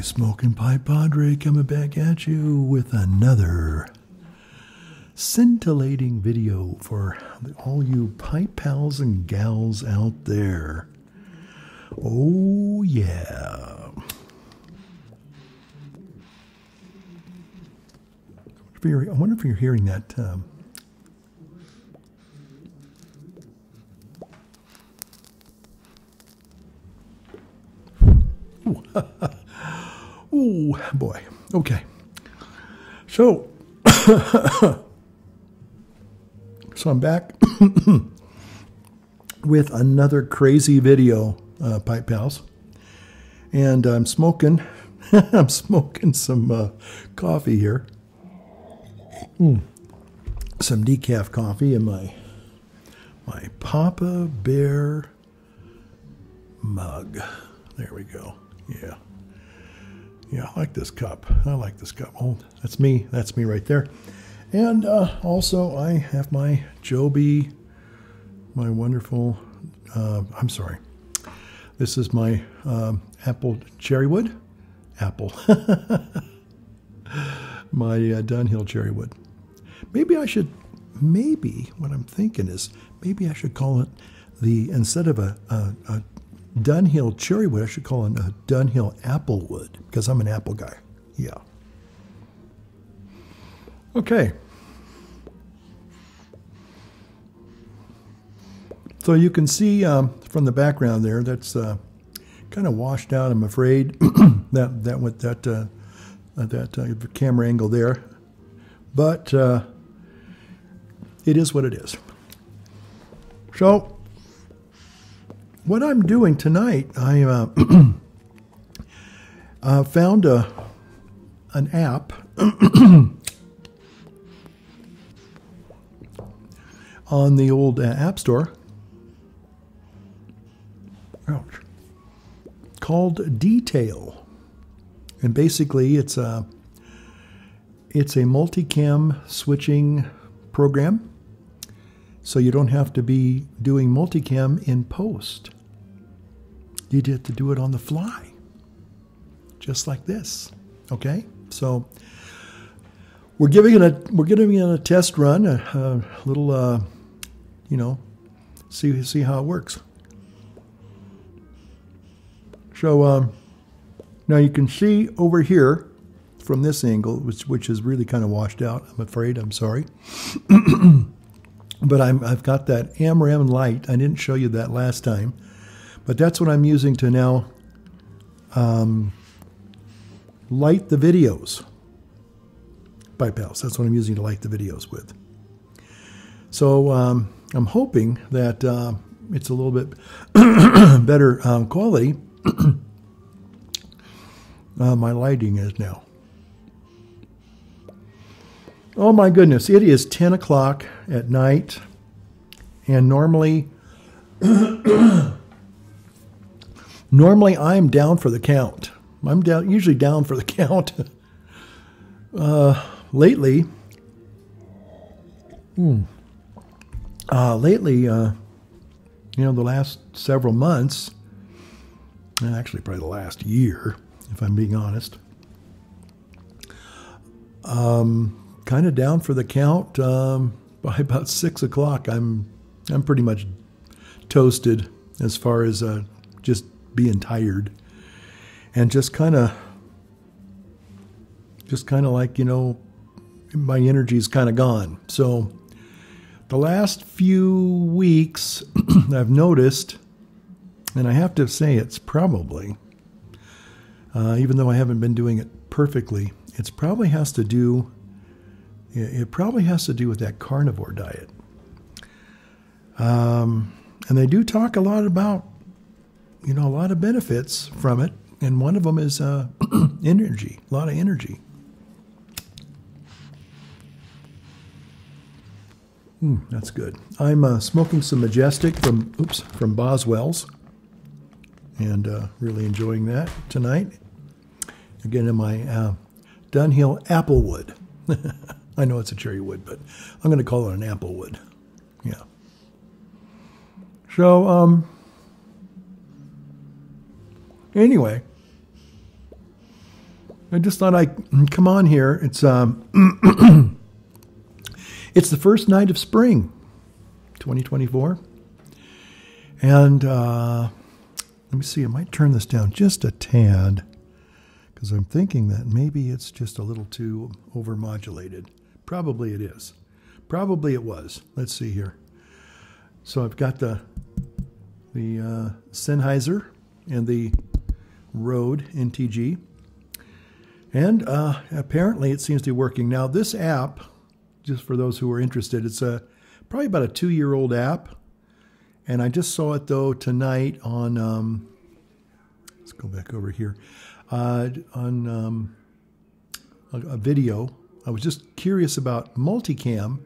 Smoking Pipe Padre coming back at you with another scintillating video for all you pipe pals and gals out there. Oh yeah. I wonder if you're hearing that. Oh boy. Okay. So, I'm back with another crazy video, pipe pals, and I'm smoking. I'm smoking some coffee here. Some decaf coffee in my Papa Bear mug. There we go. Yeah. Yeah, I like this cup. I like this cup. Oh, that's me. That's me right there. And also, I have my Joby, my wonderful, I'm sorry. This is my apple cherrywood. Apple. My Dunhill cherrywood. Maybe what I'm thinking is, maybe I should call it instead of a Dunhill cherrywood, I should call it a Dunhill applewood, because I'm an apple guy. Yeah. Okay. So you can see from the background there, that's kind of washed out, I'm afraid, that camera angle there. But it is what it is. So what I'm doing tonight, I found an app on the old App Store called Detail, and basically it's a multicam switching program, so you don't have to be doing multicam in post. You get to do it on the fly, just like this. Okay, so we're giving it a test run, a little, see how it works. So now you can see over here from this angle, which is really kind of washed out. I'm afraid. I'm sorry, but I've got that AMRAM light. I didn't show you that last time. But that's what I'm using to now light the videos. Pipe pals, that's what I'm using to light the videos with. So I'm hoping that it's a little bit better quality. My lighting is now. Oh my goodness, it is 10 o'clock at night, and normally I'm down for the count. I'm usually down for the count. Lately, the last several months, and actually probably the last year, if I'm being honest, kind of down for the count. By about 6 o'clock, I'm pretty much toasted as far as just being tired, and just kind of like, my energy's kind of gone. So the last few weeks I've noticed, and I have to say it's probably, even though I haven't been doing it perfectly, it probably has to do with that carnivore diet. And they do talk a lot about, a lot of benefits from it, and one of them is energy, a lot of energy. That's good. I'm smoking some Majestic from Boswell's, and really enjoying that tonight. Again, in my Dunhill Applewood. I know it's a cherry wood, but I'm going to call it an Applewood. Yeah. So, anyway, I just thought I'd come on here. It's it's the first night of spring, 2024. And let me see, I might turn this down just a tad because I'm thinking that maybe it's just a little too overmodulated. Probably it is. Probably it was. Let's see here. So I've got the Sennheiser and the Rode NTG. And apparently it seems to be working. Now this app, just for those who are interested, it's probably about a 2-year-old app. And I just saw it though tonight on, let's go back over here, on a video. I was just curious about multicam.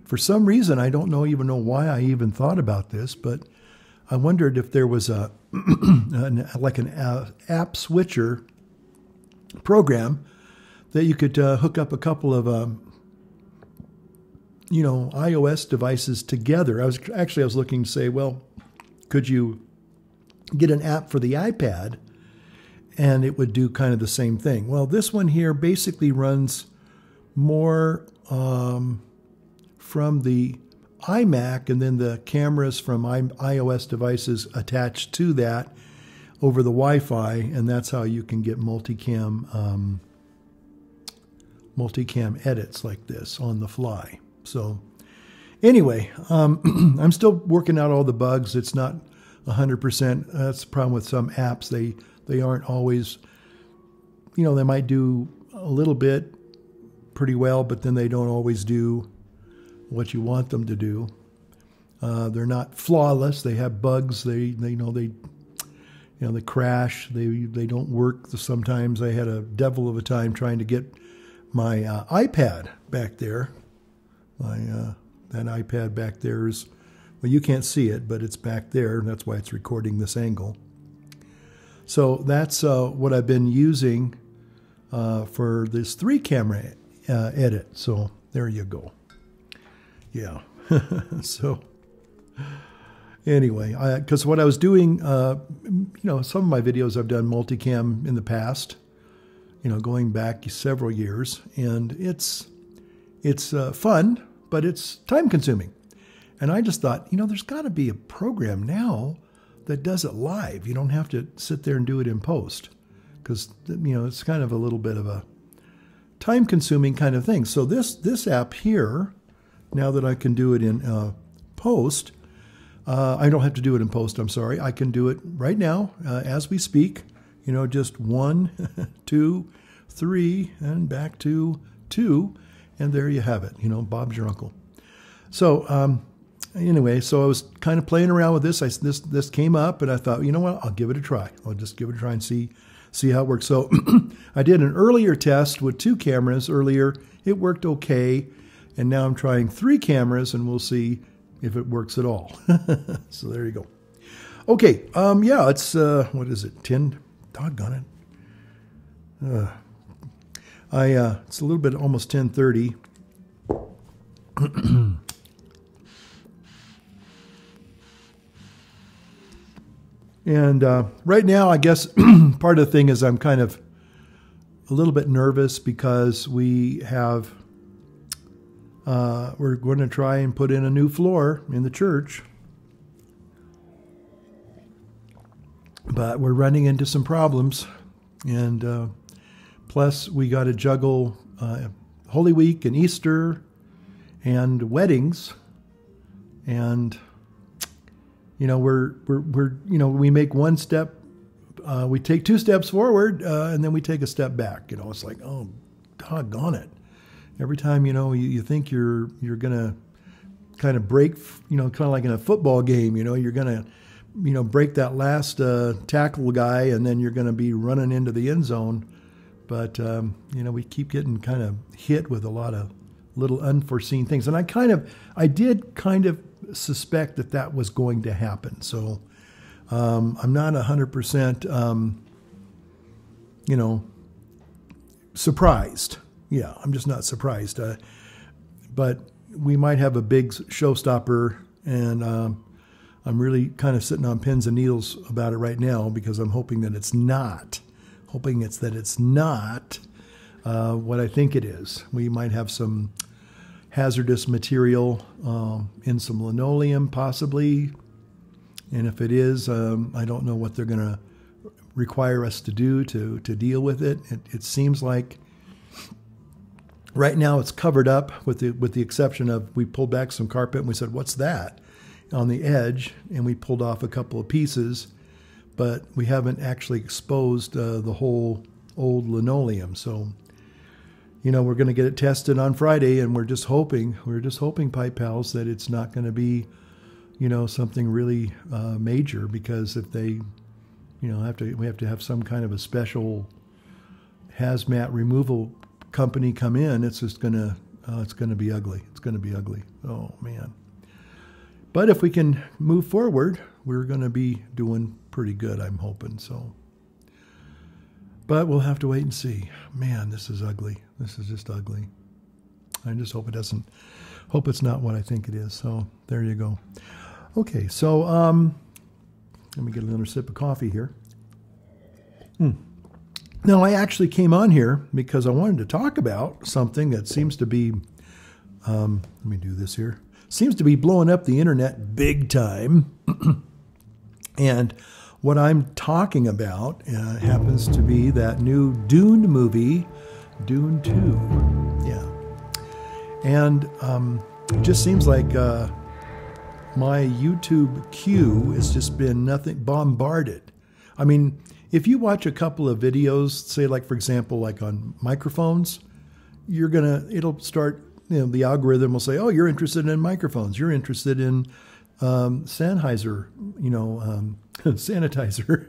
For some reason, I don't even know why I even thought about this, but I wondered if there was a like an app switcher program that you could hook up a couple of iOS devices together. I was looking to say, well, could you get an app for the iPad and it would do kind of the same thing? Well, this one here basically runs more from the iMac, and then the cameras from iOS devices attached to that over the Wi-Fi, and that's how you can get multicam edits like this on the fly. So anyway, I'm still working out all the bugs. It's not 100%. That's the problem with some apps. They aren't always, they might do a little bit pretty well, but then they don't always do what you want them to do. They're not flawless. They have bugs. They crash. They don't work. Sometimes I had a devil of a time trying to get my iPad back there. That iPad back there is, well, you can't see it, but it's back there. That's why it's recording this angle. So that's what I've been using for this 3-camera edit. So there you go. Yeah. So anyway, because what I was doing, some of my videos I've done multicam in the past, going back several years, and it's fun, but it's time consuming. And I just thought, there's got to be a program now that does it live. You don't have to sit there and do it in post, because it's kind of a little bit of a time consuming kind of thing. So this app here, now that I can do it in post, I don't have to do it in post, I'm sorry. I can do it right now as we speak. Just 1, 2, 3, and back to 2. And there you have it. Bob's your uncle. So anyway, so I was kind of playing around with this. This came up, and I thought, you know what? I'll give it a try. I'll just give it a try and see how it works. So I did an earlier test with 2 cameras earlier. It worked okay. And now I'm trying 3 cameras, and we'll see if it works at all. So there you go. Okay, yeah, it's, what is it, 10? Doggone it. It's a little bit, almost 10:30. And right now, I guess part of the thing is I'm kind of a little bit nervous because we have... we're going to try and put in a new floor in the church. But we're running into some problems. And plus, we got to juggle Holy Week and Easter and weddings. And, we make one step. We take 2 steps forward, and then we take a step back. It's like, oh, doggone it. Every time, you think you're going to kind of break, kind of like in a football game, you're going to, break that last tackle guy, and then you're going to be running into the end zone. But, we keep getting kind of hit with a lot of little unforeseen things. And I did kind of suspect that was going to happen. So I'm not 100%, surprised. Yeah, I'm just not surprised. But we might have a big showstopper, and I'm really kind of sitting on pins and needles about it right now because I'm hoping that it's not hoping it's not what I think it is. We might have some hazardous material in some linoleum, possibly. And if it is, I don't know what they're going to require us to do to deal with it. It seems like right now it's covered up with the exception of we pulled back some carpet and we said, "What's that?" on the edge, and we pulled off a couple of pieces, but we haven't actually exposed the whole old linoleum. So, we're going to get it tested on Friday, and we're just hoping, Pipe Pals, that it's not going to be, something really major, because if they, we have to have some kind of a special hazmat removal company come in. It's just going to be ugly. It's going to be ugly. Oh man. But if we can move forward, we're going to be doing pretty good, I'm hoping. So, but we'll have to wait and see. Man, this is ugly. This is just ugly. I just hope it's not what I think it is. So there you go. Okay, so let me get another sip of coffee here. Now, I actually came on here because I wanted to talk about something that seems to be, let me do this here, seems to be blowing up the internet big time. And what I'm talking about happens to be that new Dune movie, Dune 2. Yeah. And it just seems like my YouTube queue has just been bombarded. I mean, if you watch a couple of videos, say like, for example, like on microphones, it'll start, the algorithm will say, "Oh, you're interested in microphones. You're interested in Sennheiser, sanitizer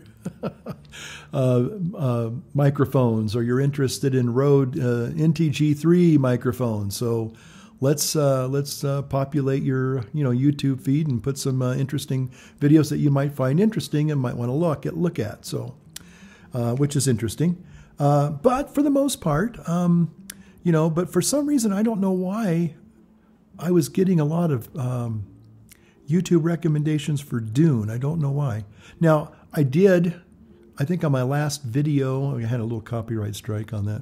microphones, or you're interested in Rode NTG3 microphones. So let's populate your YouTube feed and put some interesting videos that you might find interesting and might want to look at. So, which is interesting. But for the most part, but for some reason, I don't know why I was getting a lot of YouTube recommendations for Dune. I don't know why. Now, I think on my last video, I had a little copyright strike on that,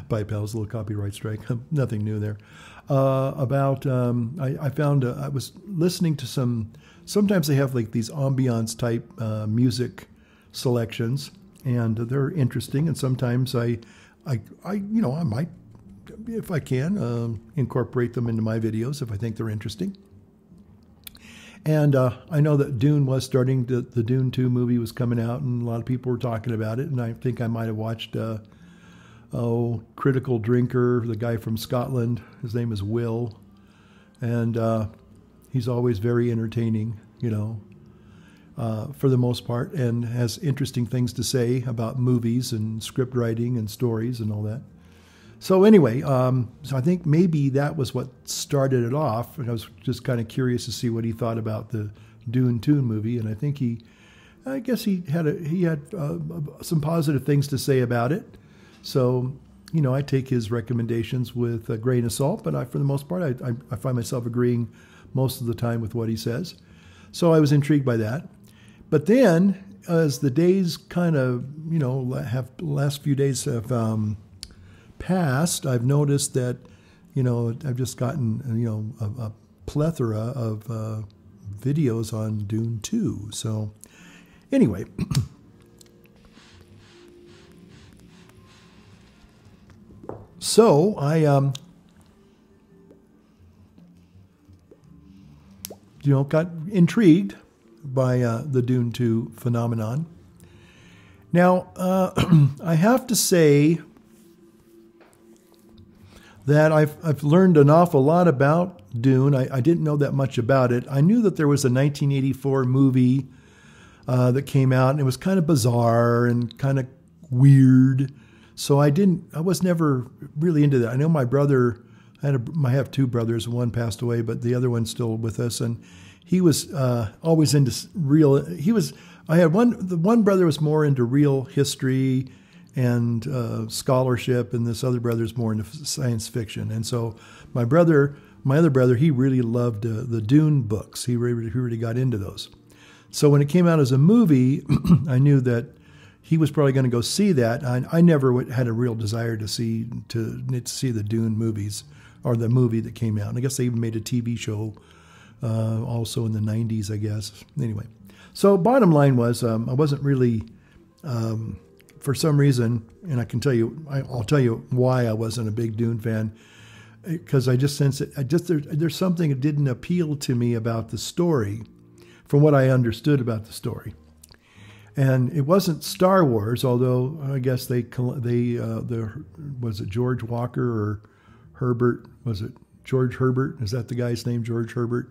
Pipe Pals, a little copyright strike, nothing new there. I found, I was listening to sometimes they have like these ambiance type music selections, and they're interesting, and sometimes I might, if I can, incorporate them into my videos if I think they're interesting. And I know that Dune was starting, the Dune 2 movie was coming out, and a lot of people were talking about it, and I think I might have watched, Critical Drinker, the guy from Scotland. His name is Will, and he's always very entertaining, for the most part, and has interesting things to say about movies and script writing and stories and all that. So anyway, so I think maybe that was what started it off. And I was just kind of curious to see what he thought about the Dune 2 movie, and I think I guess he had some positive things to say about it. So I take his recommendations with a grain of salt, but for the most part, I find myself agreeing most of the time with what he says. So I was intrigued by that. But then, as the days kind of last few days have past, I've noticed that, I've just gotten, a plethora of videos on Dune 2. So anyway, so I, got intrigued by the Dune 2 phenomenon. Now, I have to say that I've learned an awful lot about Dune. I didn't know that much about it. I knew that there was a 1984 movie that came out, and it was kind of bizarre and kind of weird. So I was never really into that. I know my brother, I have two brothers, one passed away, but the other one's still with us, and he was always into the one brother was more into real history and scholarship, and this other brother's more into science fiction. And so my other brother, he really loved the Dune books. He really got into those. So when it came out as a movie, I knew that, he was probably going to go see that. I never had a real desire to see the Dune movies or the movie that came out. And I guess they even made a TV show also in the 90s, I guess. Anyway, so bottom line was I wasn't really, for some reason, and I can tell you, I'll tell you why I wasn't a big Dune fan, because I just sensed it. There's something that didn't appeal to me about the story, from what I understood about the story. And it wasn't Star Wars, although I guess was it George Walker or Herbert? Was it George Herbert? Is that the guy's name, George Herbert?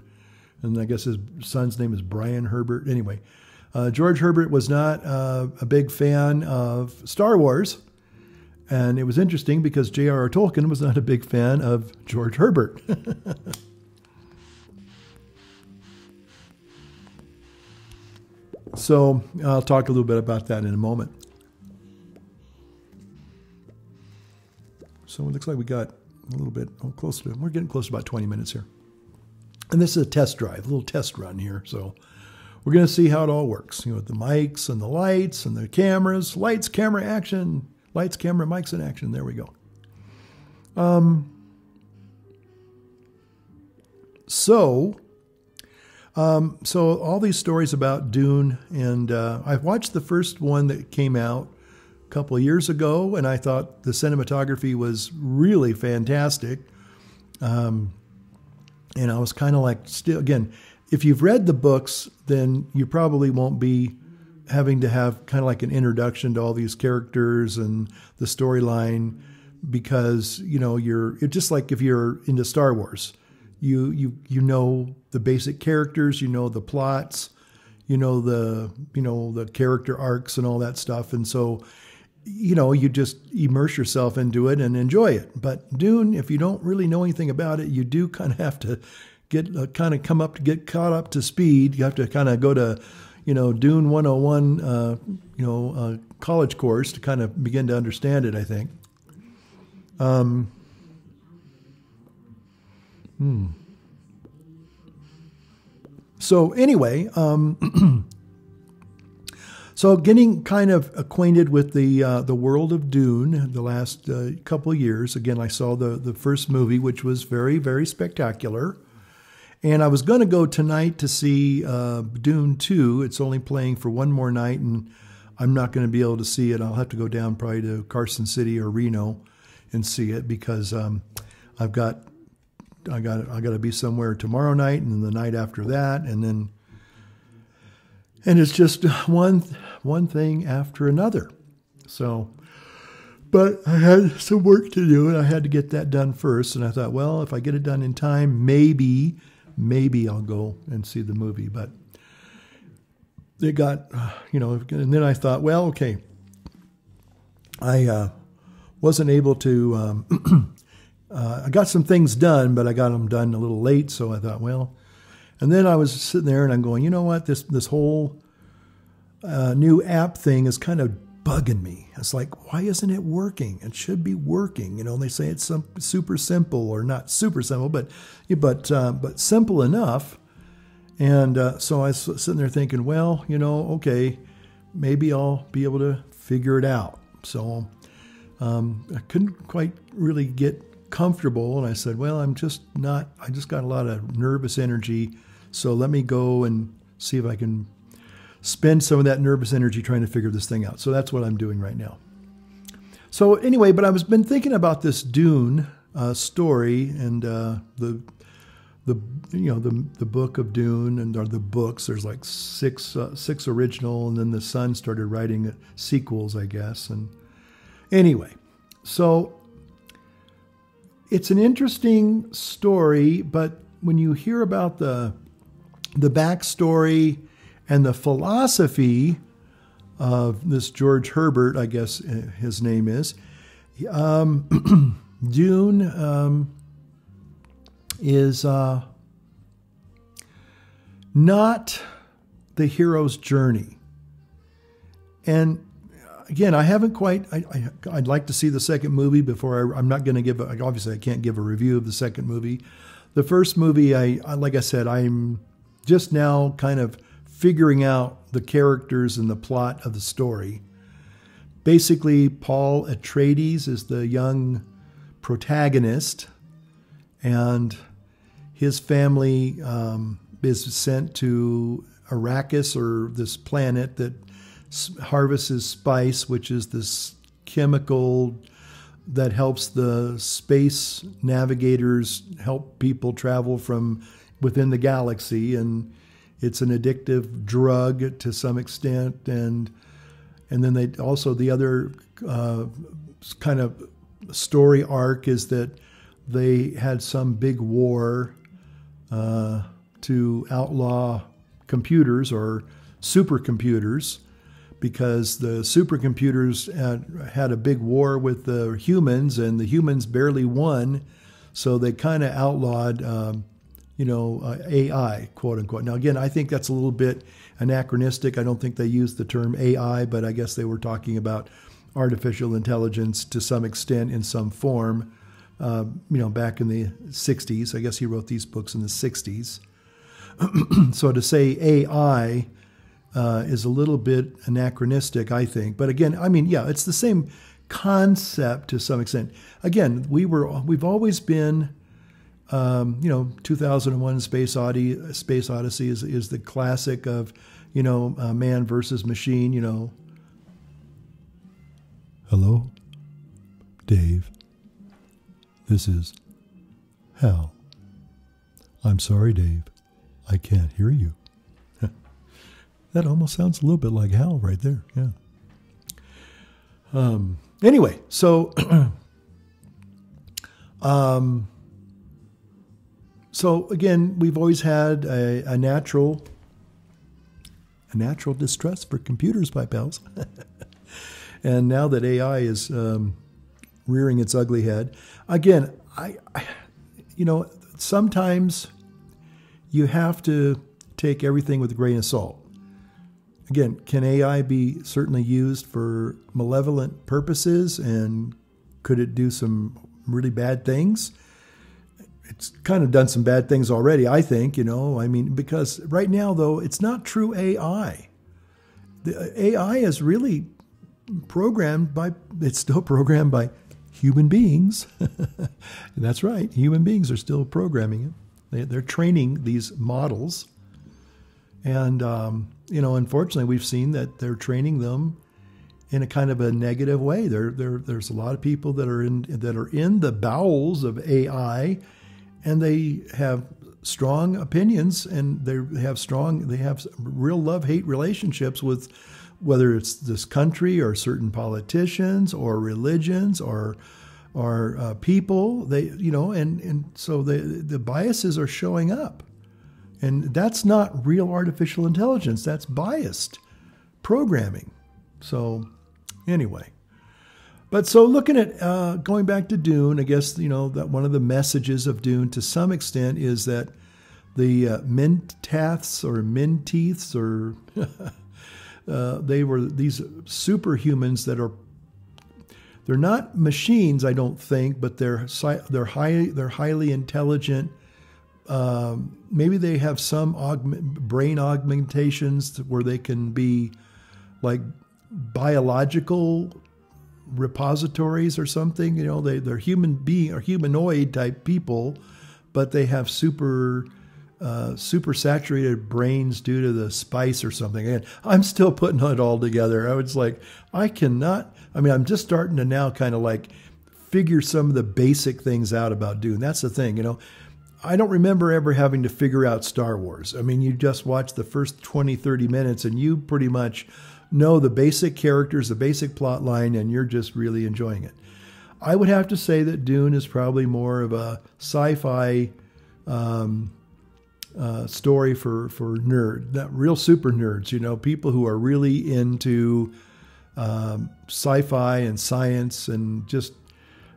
And I guess his son's name is Brian Herbert. Anyway, George Herbert was not a big fan of Star Wars. And it was interesting because J.R.R. Tolkien was not a big fan of George Herbert. So I'll talk a little bit about that in a moment. So it looks like we got a little bit we're getting close to about 20 minutes here. And this is a test drive, a little test run here. So we're going to see how it all works. With the mics and the lights and the cameras, lights, camera, action, lights, camera, mics, and action. There we go. So all these stories about Dune, and I watched the first one that came out a couple of years ago, and I thought the cinematography was really fantastic. And I was kind of like, still, again, if you've read the books, then you probably won't be having to have kind of like an introduction to all these characters and the storyline, because, it's just like if you're into Star Wars. You know the basic characters, the plots, the character arcs and all that stuff, and so you just immerse yourself into it and enjoy it. But Dune, if you don't really know anything about it, you do kind of have to get caught up to speed. You have to kind of go to Dune 101 college course to kind of begin to understand it, I think. So anyway, so getting kind of acquainted with the world of Dune the last couple of years. Again, I saw the first movie, which was very, very spectacular. And I was going to go tonight to see Dune 2. It's only playing for one more night, and I'm not going to be able to see it. I'll have to go down probably to Carson City or Reno and see it, because I got to be somewhere tomorrow night and the night after that, and it's just one thing after another. So, but I had some work to do, and I had to get that done first. And I thought, well, if I get it done in time, maybe I'll go and see the movie. But it got, and then I thought, well, okay, I wasn't able to. I got some things done, but I got them done a little late. So I thought, well, and then I was sitting there and I'm going, you know what? This whole new app thing is kind of bugging me. It's like, why isn't it working? It should be working. And they say it's super simple, or not super simple, but simple enough. And so I was sitting there thinking, well, okay, maybe I'll be able to figure it out. So I couldn't quite really get comfortable, and I said, well, I just got a lot of nervous energy, so let me go and see if I can spend some of that nervous energy trying to figure this thing out. So that's what I'm doing right now. So anyway, but I've been thinking about this Dune story, and the book of Dune, and or the books. There's like six original, and then the son started writing sequels, I guess. And anyway, so it's an interesting story, but when you hear about the backstory and the philosophy of this George Herbert, I guess his name is, Dune is not the hero's journey. And again, I haven't quite, I'd like to see the second movie before I'm not going to obviously I can't give a review of the second movie. The first movie, like I said, I'm just now kind of figuring out the characters and the plot of the story. basically, Paul Atreides is the young protagonist, and his family is sent to Arrakis, or this planet that harvests spice, which is this chemical that helps the space navigators help people travel from within the galaxy. And it's an addictive drug to some extent. And then they also, the other kind of story arc is that they had some big war to outlaw computers or supercomputers, because the supercomputers had a big war with the humans, and the humans barely won. So they kind of outlawed, AI, quote unquote. Now, again, I think that's a little bit anachronistic. I don't think they used the term AI, but I guess they were talking about artificial intelligence to some extent in some form, back in the 60s. I guess he wrote these books in the 60s. So to say AI is a little bit anachronistic, I think. But again, I mean, yeah, it's the same concept to some extent. Again, we've always been, 2001: Space Odyssey is the classic of, man versus machine. Hello, Dave. This is Hal. I'm sorry, Dave. I can't hear you. That almost sounds a little bit like Hal right there. Yeah. Anyway, so so again, we've always had a natural distrust for computers, my pals. And now that AI is rearing its ugly head, again, I sometimes you have to take everything with a grain of salt. Again, can AI be certainly used for malevolent purposes, and could it do some really bad things? It's kind of done some bad things already, I think, because right now, though, it's not true AI. The AI is really it's still programmed by human beings. That's right. Human beings are still programming it. They're training these models. And, unfortunately, we've seen that they're training them in a kind of a negative way. There's a lot of people that are in the bowels of AI, and they have strong opinions, and they have real love-hate relationships with, whether it's this country or certain politicians or religions or people. So the biases are showing up. And that's not real artificial intelligence. That's biased programming. So anyway. But so looking at, going back to Dune, I guess, that one of the messages of Dune to some extent is that the Mentats or Menteiths, or they were these superhumans that they're not machines, I don't think, but they're highly intelligent. Maybe they have some brain augmentations where they can be like biological repositories or something. They're human being or humanoid type people, but they have super saturated brains due to the spice or something. And I'm still putting it all together. I was like, I'm just starting to now kind of like figure some of the basic things out about Dune. That's the thing, I don't remember ever having to figure out Star Wars. I mean, you just watch the first 20, 30 minutes and you pretty much know the basic characters, the basic plot line, and you're just really enjoying it. I would have to say that Dune is probably more of a sci-fi story for real super nerds, people who are really into sci-fi and science and just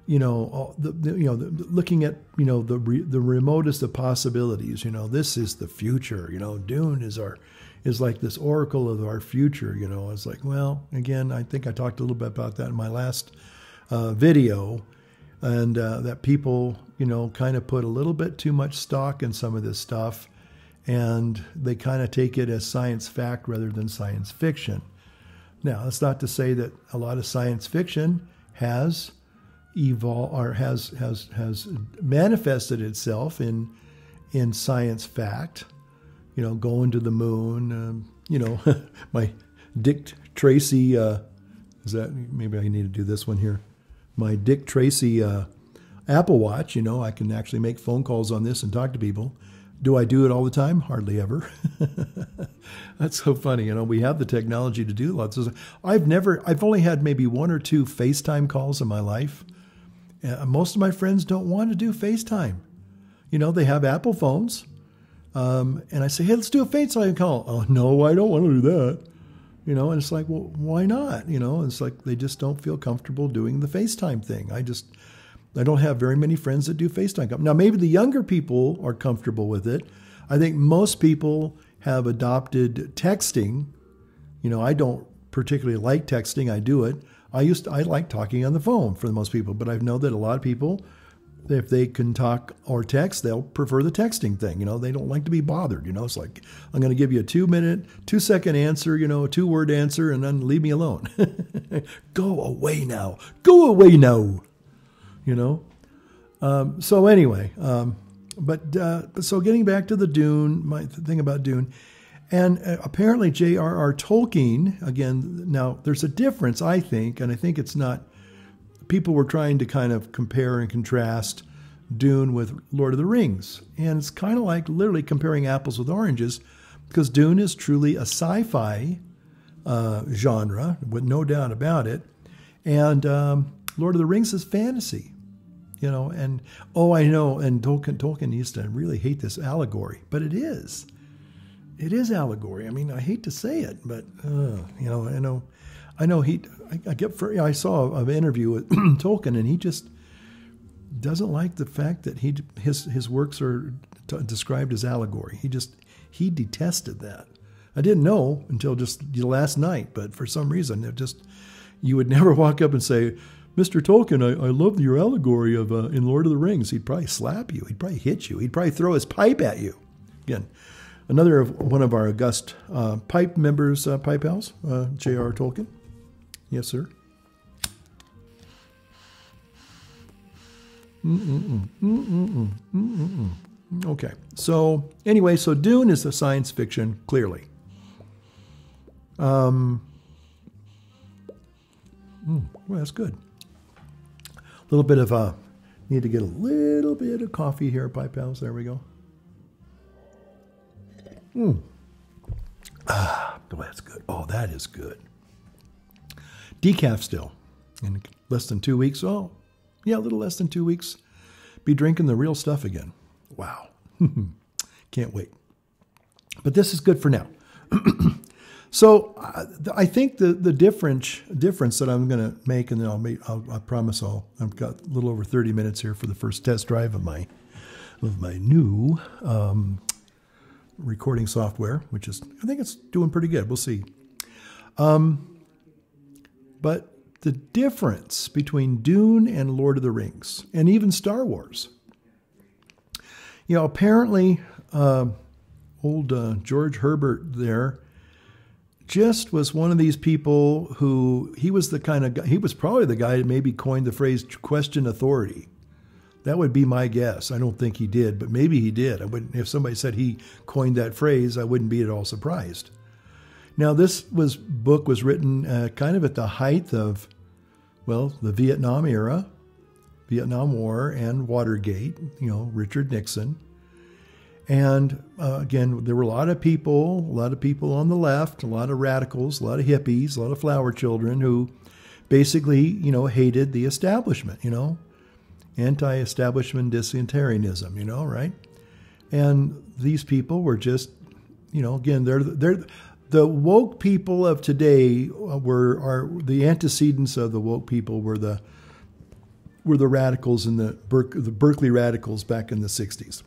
looking at the remotest of possibilities. This is the future. Dune is like this oracle of our future. It's like, well, again, I think I talked a little bit about that in my last video, and that people kind of put a little bit too much stock in some of this stuff, and they kind of take it as science fact rather than science fiction. Now, that's not to say that a lot of science fiction has evolved or has manifested itself in science fact. Going to the moon. My Dick Tracy. Is that maybe I need to do this one here? My Dick Tracy Apple Watch. I can actually make phone calls on this and talk to people. Do I do it all the time? Hardly ever. That's so funny. We have the technology to do lots of stuff. I've only had maybe 1 or 2 FaceTime calls in my life. Most of my friends don't want to do FaceTime. They have Apple phones. And I say, hey, let's do a FaceTime call. Oh, no, I don't want to do that. And it's like, well, why not? It's like they just don't feel comfortable doing the FaceTime thing. I don't have very many friends that do FaceTime. Now, maybe the younger people are comfortable with it. I think most people have adopted texting. I don't particularly like texting. I do it. I like talking on the phone for the most people, but I know that a lot of people, if they can talk or text, they'll prefer the texting thing. They don't like to be bothered. It's like, I'm going to give you a 2-second answer, a 2-word answer, and then leave me alone. Go away now. Go away now. So anyway, so getting back to the Dune, my thing about Dune, and apparently J.R.R. Tolkien, again, now there's a difference, I think, and I think it's not, people were trying to kind of compare and contrast Dune with Lord of the Rings. And it's kind of like literally comparing apples with oranges, because Dune is truly a sci-fi genre, with no doubt about it. And Lord of the Rings is fantasy. I know, and Tolkien used to really hate this allegory, but it is. It is allegory. I mean, I hate to say it, but, I saw an interview with Tolkien, and he just doesn't like the fact that his works are described as allegory. He detested that. I didn't know until just last night, but for some reason, you would never walk up and say, Mr. Tolkien, I love your allegory of in Lord of the Rings. He'd probably slap you. He'd probably hit you. He'd probably throw his pipe at you. Again, one of our august pipe members, Pipe Pals, J.R. Tolkien. Yes, sir. Okay. So anyway, so Dune is a science fiction, clearly. Well, that's good. A little bit of need to get a little bit of coffee here, Pipe Pals. There we go. Oh, that's good. Oh, that is good. Decaf still. In less than 2 weeks. Oh, yeah, a little less than 2 weeks. Be drinking the real stuff again. Wow. Can't wait. But this is good for now. So I think the difference that I'm going to make, and then I promise I've got a little over 30 minutes here for the first test drive of my new recording software, which is, I think it's doing pretty good. We'll see. But the difference between Dune and Lord of the Rings, and even Star Wars, apparently old George Herbert there just was one of these people who, he was the kind of guy, he was probably the guy that maybe coined the phrase question authority. That would be my guess. I don't think he did, but maybe he did. If somebody said he coined that phrase, I wouldn't be at all surprised. Now, this book was written kind of at the height of, the Vietnam era, Vietnam War, and Watergate, Richard Nixon. And again, there were a lot of people on the left, a lot of radicals, a lot of hippies, a lot of flower children who basically, hated the establishment, anti-establishment dysenterianism, right? And these people were just, again, they're the woke people of today are the antecedents of the woke people were the radicals in the Berkeley radicals back in the 60s.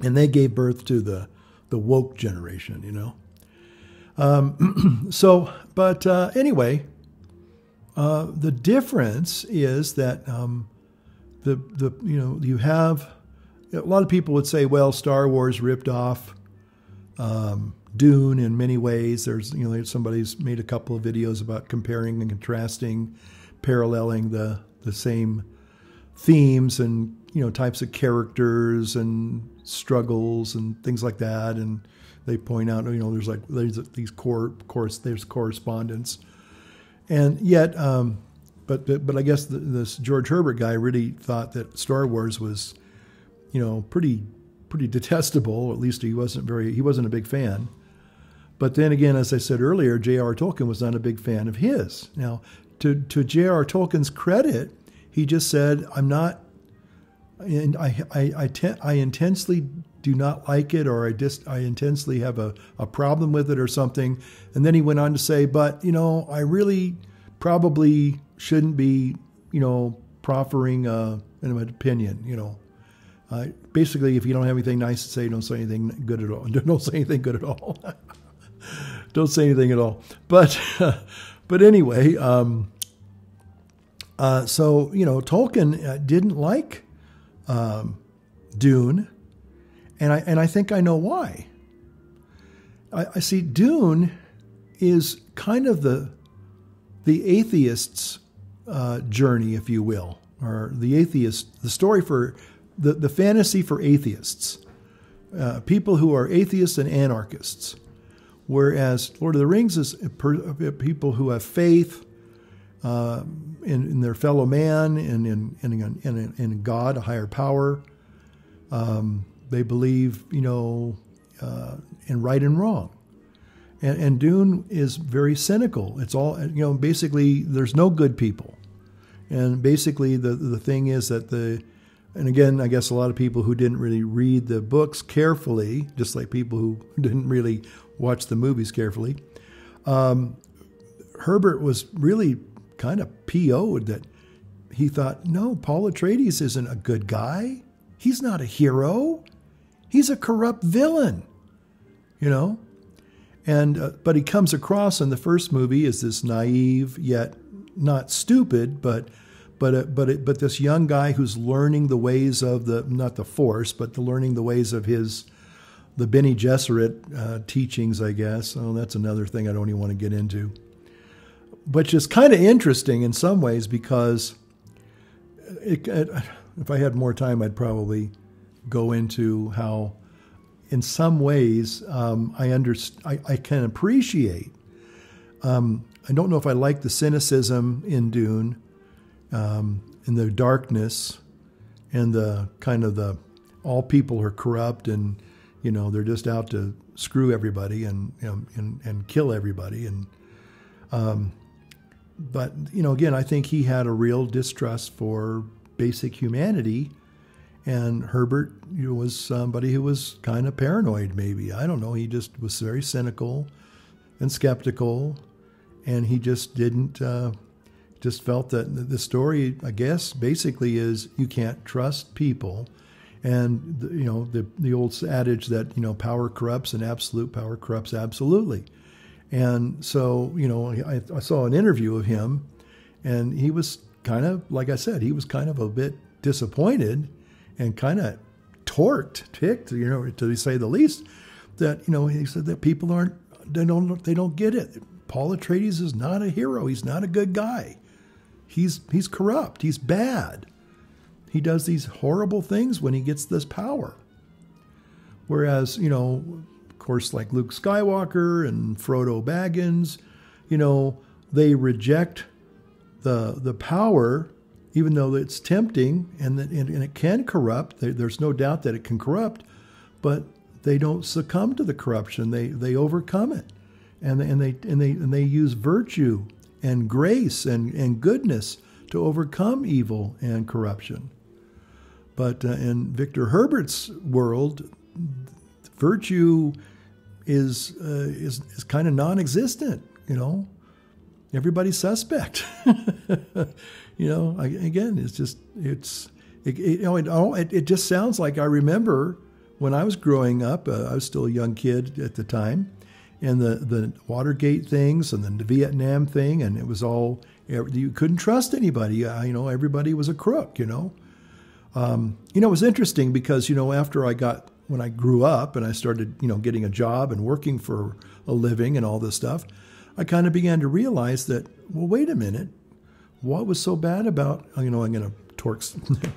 And they gave birth to the woke generation, Anyway, the difference is that you have a lot of people would say, well, Star Wars ripped off Dune in many ways. There's, somebody's made a couple of videos about comparing and contrasting, paralleling the same themes and, types of characters and struggles and things like that. And they point out, there's these there's correspondence. And yet, but I guess this George Herbert guy really thought that Star Wars was, pretty detestable. Or at least he wasn't a big fan. But then again, as I said earlier, J.R.R. Tolkien was not a big fan of his. Now, to J.R.R. Tolkien's credit, he just said, "I'm not, and I intensely do not like it, or I intensely have a problem with it or something." And then he went on to say, "But I really probably shouldn't be, proffering an opinion. Basically, if you don't have anything nice to say, don't say anything good at all. Don't say anything good at all." Don't say anything at all. But anyway, so Tolkien didn't like Dune, and I think I know why. I see Dune is kind of the atheist's journey, if you will, or the story for the fantasy for atheists, people who are atheists and anarchists. Whereas Lord of the Rings is people who have faith in their fellow man and in God, a higher power. They believe, in right and wrong. And Dune is very cynical. It's all, basically there's no good people. And basically the thing is that and again, I guess a lot of people who didn't really read the books carefully, just like people who didn't really watch the movies carefully, Herbert was really kind of PO'd that he thought, no, Paul Atreides isn't a good guy. He's not a hero. He's a corrupt villain, And but he comes across in the first movie as this naive yet not stupid, but this young guy who's learning the ways of not the Force, but learning the ways of the Bene Gesserit teachings, I guess. Oh, that's another thing I don't even want to get into. Which is kind of interesting in some ways because if I had more time, I'd probably go into how, in some ways, I can appreciate. I don't know if I like the cynicism in Dune, in the darkness, and the kind of all people are corrupt and they're just out to screw everybody and kill everybody but again, I think he had a real distrust for basic humanity, and Herbert was somebody who was kind of paranoid, maybe. I don't know. He just was very cynical and skeptical, and he just didn't. Just felt that the story, I guess, basically is you can't trust people, and the old adage that power corrupts and absolute power corrupts absolutely. And so I saw an interview of him, and he was kind of, like I said, he was kind of a bit disappointed and kind of ticked, to say the least, that he said that people they don't get it. Paul Atreides is not a hero. He's not a good guy. He's corrupt. He's bad. He does these horrible things when he gets this power. Whereas, of course, like Luke Skywalker and Frodo Baggins, they reject the power, even though it's tempting and it can corrupt. There's no doubt that it can corrupt, but they don't succumb to the corruption. They overcome it, and they use virtue and grace and goodness to overcome evil and corruption. But in Victor Herbert's world, virtue is kind of non-existent. Everybody's suspect. Again, it just sounds like I remember when I was growing up. I was still a young kid at the time. And the Watergate things and the Vietnam thing, and it was all, you couldn't trust anybody. Everybody was a crook, It was interesting because, after I got when I grew up and I started, getting a job and working for a living and all this stuff, I kind of began to realize that, well, wait a minute, what was so bad about, I'm going to torque,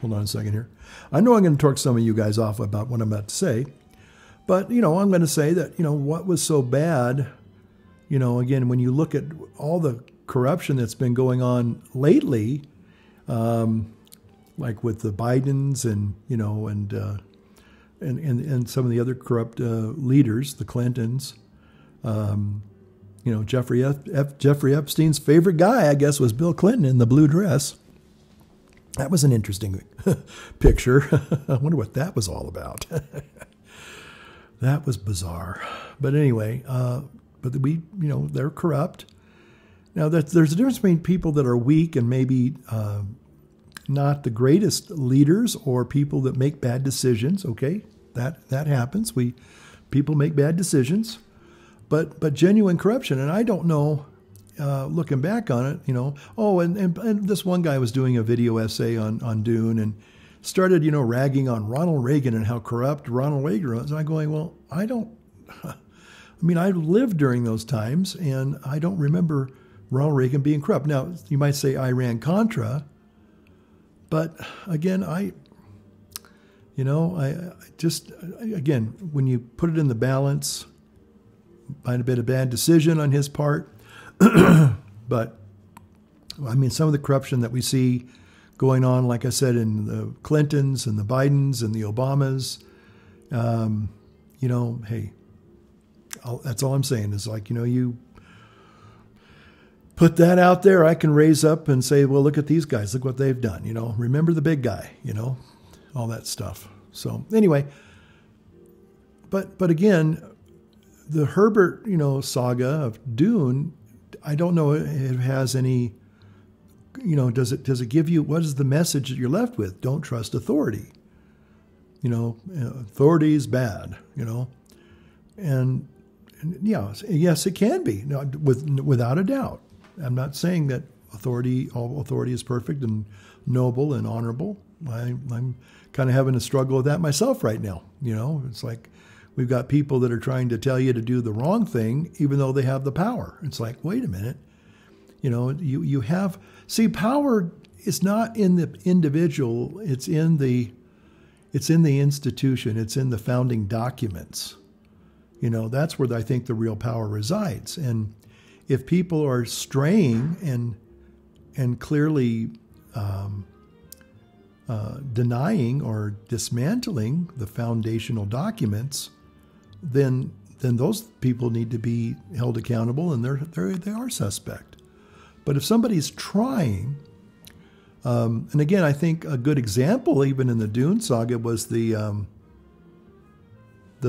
hold on a second here. I know I'm going to torque some of you guys off about what I'm about to say, but, I'm going to say that, what was so bad, again, when you look at all the corruption that's been going on lately, like with the Bidens and some of the other corrupt leaders, the Clintons, Jeffrey Epstein's favorite guy, I guess, was Bill Clinton in the blue dress. That was an interesting picture. I wonder what that was all about. That was bizarre. But anyway, they're corrupt. Now, there's a difference between people that are weak and maybe not the greatest leaders or people that make bad decisions. Okay, that happens. People make bad decisions, but genuine corruption. And I don't know. Looking back on it, and this one guy was doing a video essay on Dune and started, ragging on Ronald Reagan and how corrupt Ronald Reagan was. And I'm going, well, I lived during those times and I don't remember Ronald Reagan being corrupt. Now, you might say Iran-Contra, but again, again, when you put it in the balance, might have been a bad decision on his part. But, some of the corruption that we see going on, like I said, in the Clintons and the Bidens and the Obamas, hey, that's all I'm saying is like, you put that out there, I can raise up and say, well, look at these guys, look what they've done, remember the big guy, all that stuff. So anyway, but again, the Herbert, saga of Dune, I don't know if it has any, does it give you, what is the message that you're left with? Don't trust authority. Authority is bad, and yes, it can be, without a doubt. I'm not saying that all authority is perfect and noble and honorable. I'm kind of having a struggle with that myself right now. It's like we've got people that are trying to tell you to do the wrong thing, even though they have the power. It's like, wait a minute, you have, power is not in the individual. It's in the institution. It's in the founding documents. That's where I think the real power resides. And if people are straying and clearly denying or dismantling the foundational documents, then those people need to be held accountable, and they are suspect. But if somebody's trying, and again, I think a good example, even in the Dune saga, was the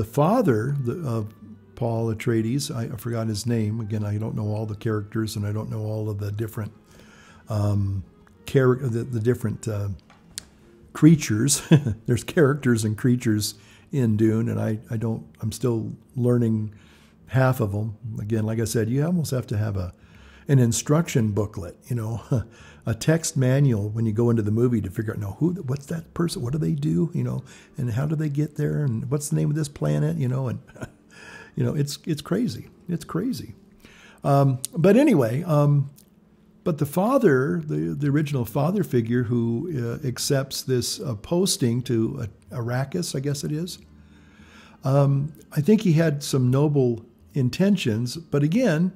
father of Paul Atreides. I forgot his name. Again, I don't know all the characters, and I don't know all of the different different creatures. There's characters and creatures in Dune, and I'm still learning half of them. Again, like I said, you almost have to have an instruction booklet, a text manual when you go into the movie to figure out, what's that person, what do they do, and how do they get there, and what's the name of this planet, and it's crazy. It's crazy. But anyway, but the father, the original father figure who accepts this posting to Arrakis, I guess it is, I think he had some noble intentions. But again,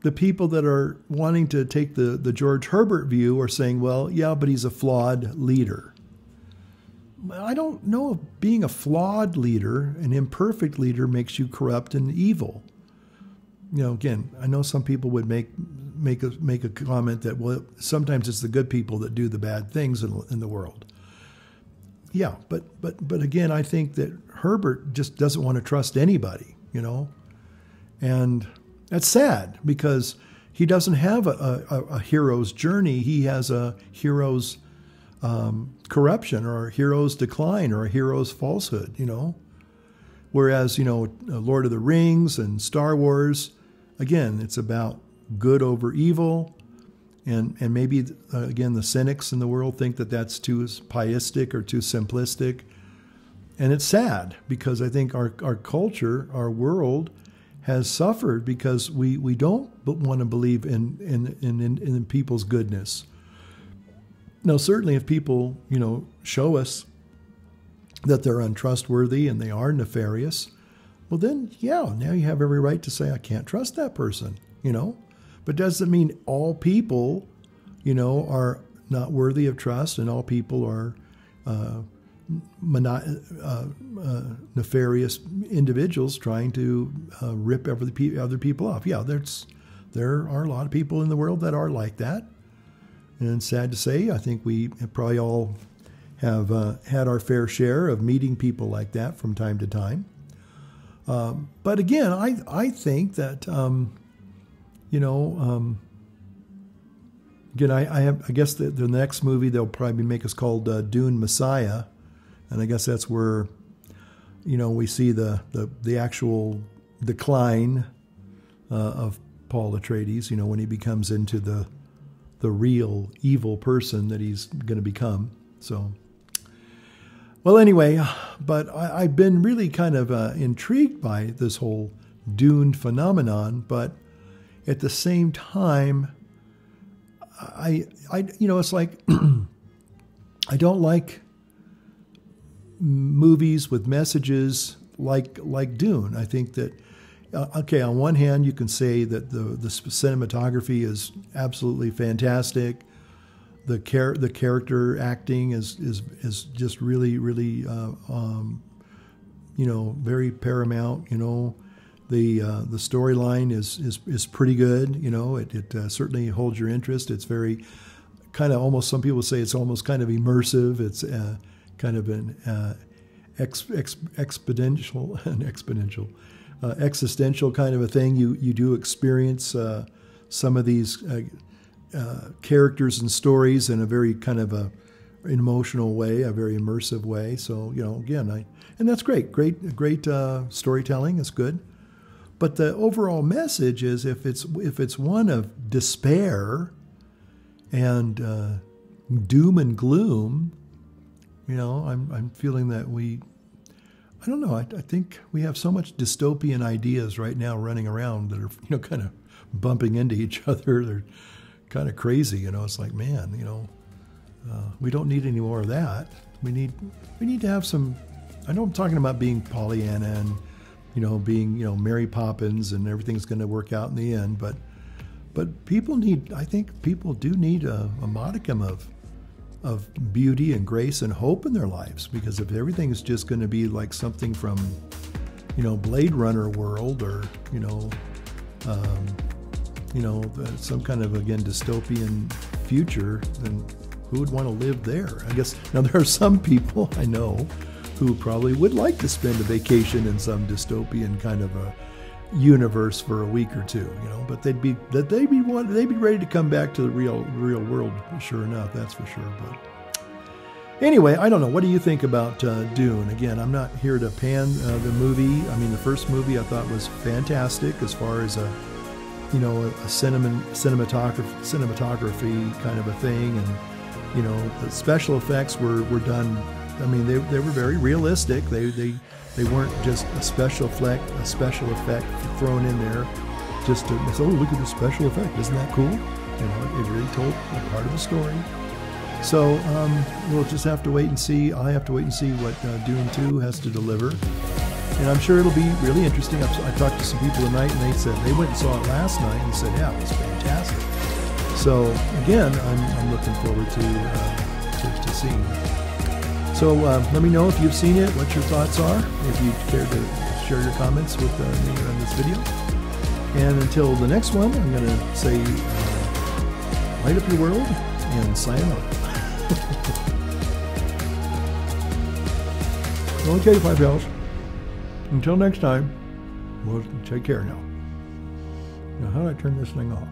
the people that are wanting to take the George Herbert view are saying, well, yeah, but he's a flawed leader. I don't know if being a flawed leader, an imperfect leader, makes you corrupt and evil. Again, I know some people would make a comment that, well, sometimes it's the good people that do the bad things in the world. Yeah, but again, I think that Herbert just doesn't want to trust anybody, and that's sad because he doesn't have a hero's journey. He has a hero's corruption or a hero's decline or a hero's falsehood, Whereas, Lord of the Rings and Star Wars, again, it's about good over evil. And maybe, again, the cynics in the world think that that's too pietistic or too simplistic. And it's sad because I think our culture, our world has suffered because we don't want to believe in people's goodness. Now, certainly if people, show us that they're untrustworthy and they are nefarious, well then, yeah, now you have every right to say, I can't trust that person, But doesn't mean all people, are not worthy of trust and all people are nefarious individuals trying to rip other people off. Yeah, there are a lot of people in the world that are like that. And sad to say, I think we probably all have had our fair share of meeting people like that from time to time. But again, I think that, again, I guess the next movie they'll probably make is called Dune Messiah. And I guess that's where, we see the actual decline of Paul Atreides, when he becomes into the real evil person that he's going to become. So, well, anyway, but I've been really kind of intrigued by this whole Dune phenomenon, but at the same time, it's like, I don't like movies with messages like Dune. I think that, okay, on one hand, you can say that the cinematography is absolutely fantastic. The character acting is just really, really, very paramount. The storyline is pretty good. It certainly holds your interest. It's very kind of almost, some people say it's almost kind of immersive. It's kind of an existential kind of a thing. You do experience some of these characters and stories in a very kind of an emotional way, a very immersive way. So, again, and that's great. Great storytelling is good. But the overall message is if it's one of despair and doom and gloom, I'm feeling that I don't know, I think we have so much dystopian ideas right now running around that are, kind of bumping into each other. They're kind of crazy, it's like, man, we don't need any more of that. We need to have some, I know I'm talking about being Pollyanna and, being, Mary Poppins and everything's going to work out in the end, but I think people do need a modicum of beauty and grace and hope in their lives, because if everything is just going to be like something from, Blade Runner world or, some kind of, again, dystopian future, then who would want to live there? I guess, now there are some people I know who probably would like to spend a vacation in some dystopian kind of a universe for a week or two, but they'd be ready to come back to the real world, sure enough, that's for sure. But anyway, I don't know. What do you think about Dune? Again, I'm not here to pan the movie. I mean, the first movie I thought was fantastic as far as a cinematography kind of a thing, and the special effects were done. I mean, they were very realistic. They weren't just a special effect thrown in there just to say, oh, look at the special effect. Isn't that cool? It really told a part of the story. So we'll just have to wait and see. I have to wait and see what Dune 2 has to deliver. And I'm sure it'll be really interesting. I talked to some people tonight, and they said they went and saw it last night and said, yeah, it was fantastic. So again, I'm looking forward to seeing it. So let me know if you've seen it, what your thoughts are, if you care to share your comments with me on this video. And until the next one, I'm going to say, light up your world and sayonara. Okay, Five Pals. Until next time, we'll take care now. Now, how do I turn this thing off?